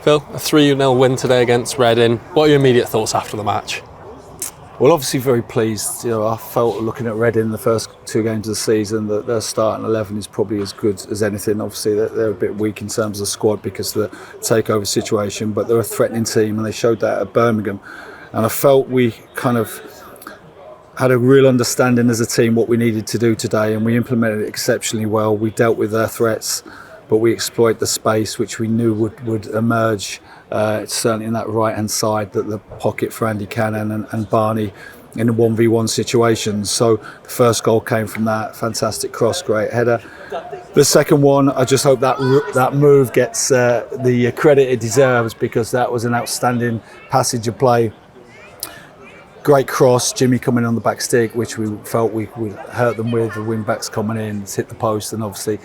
Phil, a 3-0 win today against Reading. What are your immediate thoughts after the match? Well, obviously very pleased. I felt looking at Reading the first two games of the season that their starting 11 is probably as good as anything. Obviously they're a bit weak in terms of the squad because of the takeover situation, but they're a threatening team and they showed that at Birmingham. And I felt we kind of had a real understanding as a team what we needed to do today, and we implemented it exceptionally well. We dealt with their threats, but we exploit the space which we knew would emerge, certainly in that right-hand side, that the pocket for Andy Cannon and Barney in the 1v1 situations. So the first goal came from that fantastic cross, great header. The second one, I just hope that move gets the credit it deserves, because that was an outstanding passage of play. Great cross, Jimmy coming on the back stick, which we felt we would hurt them with. The wing backs coming in, it's hit the post, and obviously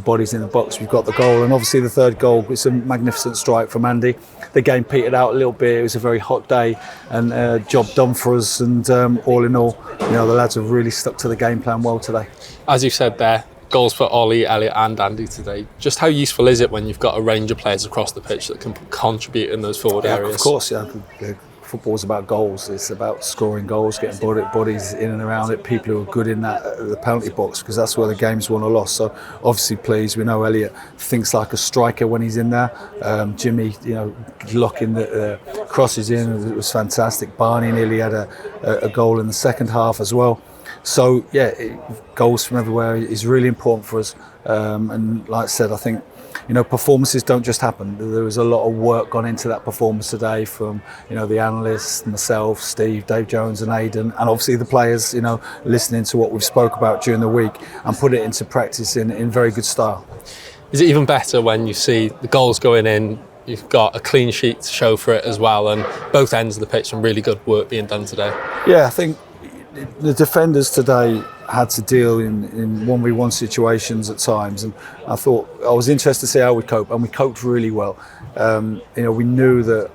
bodies in the box. We've got the goal, and obviously the third goal. It's a magnificent strike from Andy. The game petered out a little bit. It was a very hot day, and job done for us. And all in all, the lads have really stuck to the game plan well today. As you said there, goals for Ollie, Elliot and Andy today. Just how useful is it when you've got a range of players across the pitch that can contribute in those forward areas? Of course, yeah. Football's about goals. It's about scoring goals, getting bodies in and around it, people who are good in the penalty box, because that's where the game's won or lost. So obviously pleased. We know Elliot thinks like a striker when he's in there. Jimmy, locking the crosses in, it was fantastic. Barney nearly had a goal in the second half as well. So yeah, goals from everywhere is really important for us. And like I said, I think performances don't just happen. There was a lot of work gone into that performance today from the analysts, myself, Steve, Dave Jones and Aidan, and obviously the players, listening to what we've spoke about during the week and put it into practice in very good style. Is it even better when you see the goals going in, you've got a clean sheet to show for it as well, and both ends of the pitch, some really good work being done today? Yeah, I think the defenders today had to deal in 1v1 situations at times, and I was interested to see how we cope, and we coped really well. We knew that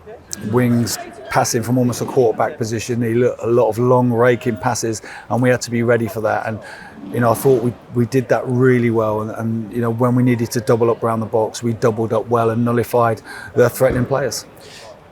wings passing from almost a quarterback position, a lot of long raking passes, and we had to be ready for that. And I thought we did that really well, and when we needed to double up around the box, we doubled up well and nullified their threatening players.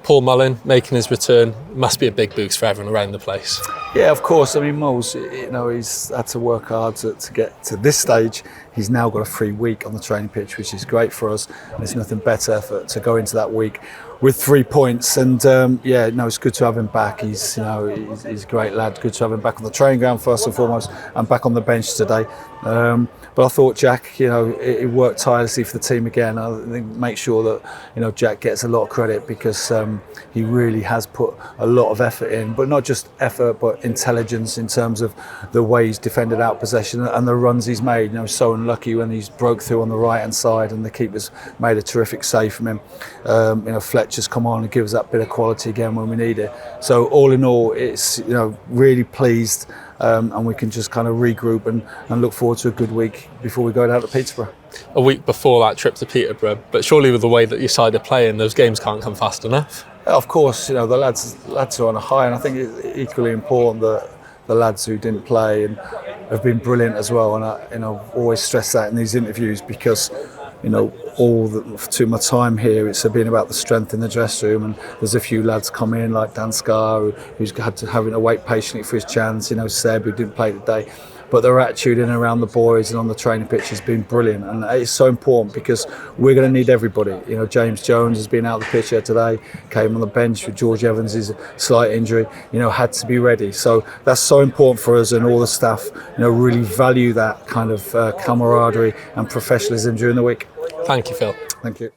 Paul Mullin making his return must be a big boost for everyone around the place. Yeah, of course. I mean, Mo's, he's had to work hard to get to this stage. He's now got a free week on the training pitch, which is great for us. And there's nothing better to go into that week with 3 points. And it's good to have him back. He's a great lad. Good to have him back on the training ground first and foremost, and back on the bench today. But I thought Jack, it worked tirelessly for the team again. I think make sure that Jack gets a lot of credit, because he really has put a lot of effort in, but not just effort, but intelligence in terms of the way he's defended out possession and the runs he's made. So unlucky when he's broke through on the right hand side and the keeper's made a terrific save from him. Fletcher's come on and gives that bit of quality again when we need it. So all in all, it's really pleased. And we can just kind of regroup and look forward to a good week before we go down to Peterborough. A week before that trip to Peterborough, but surely with the way that your side are playing, those games can't come fast enough. Of course, the lads are on a high, and I think it's equally important that the lads who didn't play and have been brilliant as well. And I've always stressed that in these interviews, because to my time here, it's been about the strength in the dressing room, and there's a few lads come in like Dan Scarr, who's having to wait patiently for his chance. Seb, who didn't play today, but their attitude in and around the boys and on the training pitch has been brilliant, and it's so important because we're going to need everybody. James Jones has been out of the pitch here today, came on the bench with George Evans' slight injury. Had to be ready. So that's so important for us, and all the staff, really value that kind of camaraderie and professionalism during the week. Thank you, Phil. Thank you.